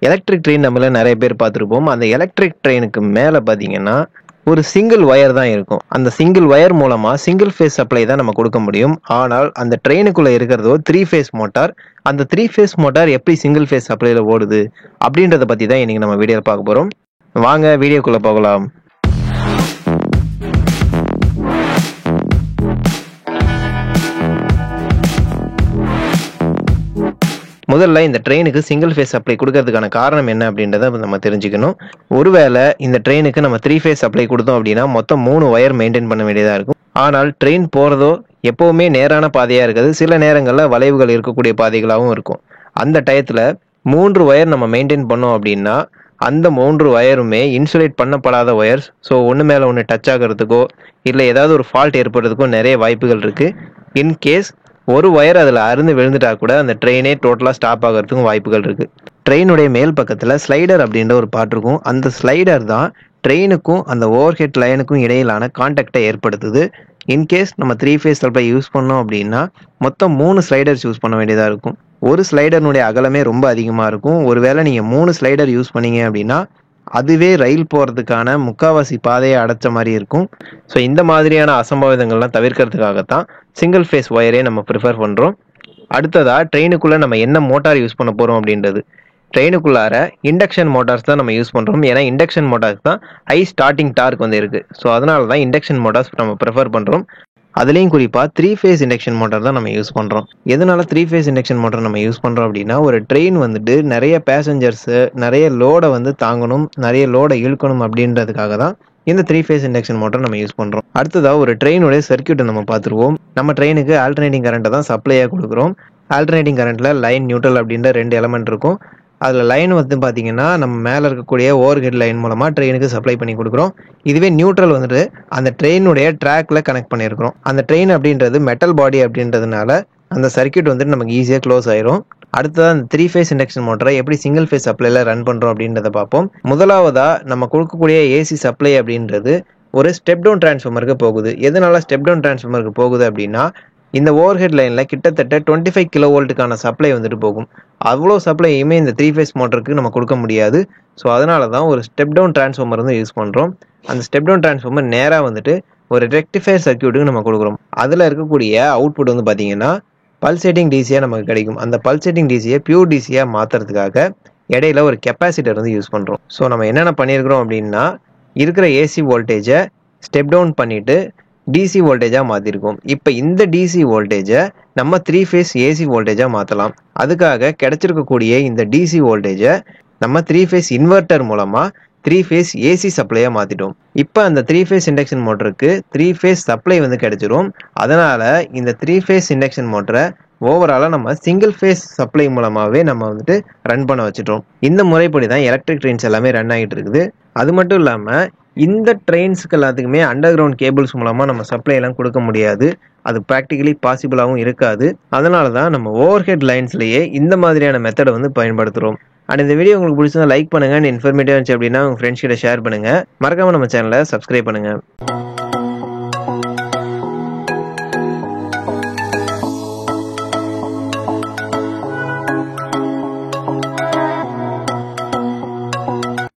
Electric train நம்மள நிறைய பேர் பார்த்துருப்போம். அந்த எலக்ட்ரிக் ட்ரெயினுக்கு மேலே பார்த்தீங்கன்னா ஒரு சிங்கிள் ஒயர் தான் இருக்கும். அந்த சிங்கிள் ஒயர் மூலமா சிங்கிள் ஃபேஸ் சப்ளை தான் நம்ம கொடுக்க முடியும். ஆனால் அந்த ட்ரெயினுக்குள்ள இருக்கிறதோ 3 ஃபேஸ் மோட்டார். அந்த 3 ஃபேஸ் மோட்டார் எப்படி சிங்கிள் ஃபேஸ் சப்ளைல ஓடுது அப்படின்றத பத்தி தான் இன்னைக்கு நம்ம வீடியோல பார்க்க போறோம். வாங்க வீடியோக்குள்ள போகலாம். முதல்ல இந்த ட்ரெயினுக்கு சிங்கிள் ஃபேஸ் சப்ளை கொடுக்கறதுக்கான காரணம் என்ன அப்படின்றத நம்ம தெரிஞ்சுக்கணும். ஒருவேளை இந்த ட்ரெயினுக்கு நம்ம 3 ஃபேஸ் சப்ளை கொடுத்தோம் அப்படின்னா மொத்தம் 3 ஒயர் மெயின்டைன் பண்ண வேண்டியதா இருக்கும். ஆனால் ட்ரெயின் போறதோ எப்பவுமே நேரான பாதையா இருக்காது. சில நேரங்களில் வளைவுகள் இருக்கக்கூடிய பாதைகளாகவும் இருக்கும். அந்த டயத்துல 3 ஒயர் நம்ம மெயின்டைன் பண்ணோம் அப்படின்னா அந்த 3 ஒயருமே இன்சுலேட் பண்ணப்படாத ஒயர்ஸ். ஸோ ஒன்று மேலே ஒன்று டச் ஆகிறதுக்கோ இல்லை ஏதாவது ஒரு ஃபால்ட் ஏற்படுறதுக்கோ நிறைய வாய்ப்புகள் இருக்கு. இன்கேஸ் ஒரு ஒயர் அதில் அருந்து விழுந்துட்டா கூட அந்த ட்ரெயினே டோட்டலாக ஸ்டாப் ஆகிறதுக்கும் வாய்ப்புகள் இருக்கு. ட்ரெயினுடைய மேல் பக்கத்தில் ஸ்லைடர் அப்படின்ற ஒரு பார்ட் இருக்கும். அந்த ஸ்லைடர் தான் ட்ரெயினுக்கும் அந்த ஓவர் ஹெட் லைனுக்கும் இடையிலான கான்டாக்டை ஏற்படுத்துது. இன்கேஸ் நம்ம 3 ஃபேஸ் சப்ளை யூஸ் பண்ணோம் அப்படின்னா மொத்தம் 3 ஸ்லைடர்ஸ் யூஸ் பண்ண வேண்டியதாக இருக்கும். ஒரு ஸ்லைடர்னுடைய அகலமே ரொம்ப அதிகமாக இருக்கும். ஒருவேளை நீங்கள் 3 ஸ்லைடர் யூஸ் பண்ணீங்க அப்படின்னா அதுவே ரயில் போகிறதுக்கான முக்காவாசி பாதையை அடைச்ச மாதிரி இருக்கும். ஸோ இந்த மாதிரியான அசம்பாவிதங்கள்லாம் தவிர்க்கிறதுக்காகத்தான் சிங்கிள் ஃபேஸ் ஒயரே நம்ம ப்ரிஃபர் பண்ணுறோம். அடுத்ததாக ட்ரெயினுக்குள்ளே நம்ம என்ன மோட்டார் யூஸ் பண்ண போகிறோம் அப்படின்றது. ட்ரெயினுக்குள்ளார இண்டக்ஷன் மோட்டார்ஸ் தான் நம்ம யூஸ் பண்ணுறோம். ஏன்னா இண்டக்ஷன் மோட்டார்ஸ் தான் ஹை ஸ்டார்டிங் டார்க் வந்து இருக்குது. ஸோ அதனால தான் இண்டக்ஷன் மோட்டார்ஸ் நம்ம ப்ரிஃபர் பண்ணுறோம். அதுலேயும் குறிப்பாக 3 ஃபேஸ் இண்டக்ஷன் மோட்டார் தான் நம்ம யூஸ் பண்ணுறோம். எதனால 3 ஃபேஸ் இண்டக்ஷன் மோட்டார் நம்ம யூஸ் பண்ணுறோம் அப்படின்னா ஒரு ட்ரெயின் வந்துட்டு நிறைய பேசஞ்சர்ஸு நிறைய லோடை வந்து தாங்கணும், நிறைய லோடை இழுக்கணும் அப்படின்றதுக்காக தான் இந்த 3 ஃபேஸ் இண்டக்ஷன் மோட்டார் நம்ம யூஸ் பண்ணுறோம். அடுத்ததாக ஒரு ட்ரெயினுடைய சர்க்கியூட்டை நம்ம பார்த்துருவோம். நம்ம ட்ரெயினுக்கு ஆல்டர்னேட்டிங் கரண்ட்டை தான் சப்ளையாக கொடுக்குறோம். ஆல்டர்னேட்டிங் கரண்ட்டில் லைன், நியூட்ரல் அப்படின்ற 2 எலமெண்ட் இருக்கும். அதில் லைன் வந்து பார்த்தீங்கன்னா நம்ம மேலே இருக்கக்கூடிய ஓவர் ஹெட் லைன் மூலமாக ட்ரெயினுக்கு சப்ளை பண்ணி கொடுக்குறோம். இதுவே நியூட்ரல் வந்துட்டு அந்த ட்ரெயினுடைய ட்ராக்ல கனெக்ட் பண்ணியிருக்கிறோம். அந்த ட்ரெயின் அப்படின்றது மெட்டல் பாடி அப்படின்றதுனால அந்த சர்க்கியூட் வந்துட்டு நமக்கு ஈஸியாக க்ளோஸ் ஆயிரும். அடுத்ததாக அந்த 3 ஃபேஸ் இண்டக்ஷன் மோட்டரை எப்படி சிங்கிள் ஃபேஸ் சப்ளைல ரன் பண்ணுறோம் அப்படின்றத பார்ப்போம். முதலாவதாக நம்ம கொடுக்கக்கூடிய ஏசி சப்ளை அப்படின்றது ஒரு ஸ்டெப் டவுன் டிரான்ஸ்ஃபார்மருக்கு போகுது. எதனால ஸ்டெப் டவுன் டிரான்ஸ்ஃபார்மருக்கு போகுது அப்படின்னா இந்த ஓவர் ஹெட் லைனில் கிட்டத்தட்ட 25 கிலோ வோல்ட்டுக்கான சப்ளை வந்துட்டு போகும். அவ்வளோ சப்ளையுமே இந்த 3 ஃபேஸ் மோட்டருக்கு நம்ம கொடுக்க முடியாது. ஸோ அதனால தான் ஒரு ஸ்டெப் டவுன் டிரான்ஸ்ஃபார்மர் வந்து யூஸ் பண்ணுறோம். அந்த ஸ்டெப் டவுன் டிரான்ஸ்ஃபார்மர் நேராக வந்துட்டு ஒரு ரெக்டிஃபயர் சர்க்கியூட்டுக்கு நம்ம கொடுக்குறோம். அதில் இருக்கக்கூடிய அவுட்புட் வந்து பார்த்தீங்கன்னா பல்சேட்டிங் டிசியாக நமக்கு கிடைக்கும். அந்த பல்சேட்டிங் டிசியை பியூர் டிசியாக மாற்றுறதுக்காக இடையில ஒரு கெப்பாசிட்டர் வந்து யூஸ் பண்ணுறோம். ஸோ நம்ம என்னென்ன பண்ணியிருக்கிறோம் அப்படின்னா இருக்கிற ஏசி வோல்டேஜை ஸ்டெப் டவுன் பண்ணிவிட்டு டிசி வோல்டேஜாக மாற்றிருக்கோம். இப்போ இந்த டிசி வோல்டேஜை நம்ம 3 ஃபேஸ் ஏசி வோல்டேஜாக மாற்றலாம். அதுக்காக கிடைச்சிருக்கக்கூடிய இந்த டிசி வோல்டேஜை நம்ம 3 ஃபேஸ் இன்வெர்ட்டர் மூலமாக 3 ஃபேஸ் ஏசி சப்ளையாக மாற்றிட்டோம். இப்போ அந்த 3 ஃபேஸ் இண்டக்ஷன் மோட்டருக்கு 3 ஃபேஸ் சப்ளை வந்து கிடைச்சிரும். அதனால் இந்த 3 ஃபேஸ் இண்டக்ஷன் மோட்டரை ஓவராலாக நம்ம சிங்கிள் ஃபேஸ் சப்ளை மூலமாகவே நம்ம வந்துட்டு ரன் பண்ண வச்சுட்டோம். இந்த முறைப்படி தான் எலக்ட்ரிக் ட்ரெயின்ஸ் எல்லாமே ரன் ஆகிட்டு இருக்குது. அது மட்டும் இல்லாமல் இந்த ட்ரெயின்ஸுக்கு எல்லாத்துக்குமே அண்டர் கிரவுண்ட் கேபிள்ஸ் மூலமாக நம்ம சப்ளை எல்லாம் கொடுக்க முடியாது. அது ப்ராக்டிகலி பாசிபிளாகவும் இருக்காது. அதனால தான் நம்ம ஓவர் ஹெட் லைன்ஸ்லேயே இந்த மாதிரியான மெத்தடை வந்து பயன்படுத்துகிறோம். அண்ட் இந்த வீடியோ உங்களுக்கு பிடிச்சதா லைக் பண்ணுங்கள். அண்ட் இன்ஃபர்மேட்டிவ் இருந்துச்சு அப்படின்னா உங்கள் ஃப்ரெண்ட்ஸ் கிட்ட ஷேர் பண்ணுங்கள். மறக்காமல் நம்ம சேனலை சப்ஸ்கிரைப் பண்ணுங்கள்.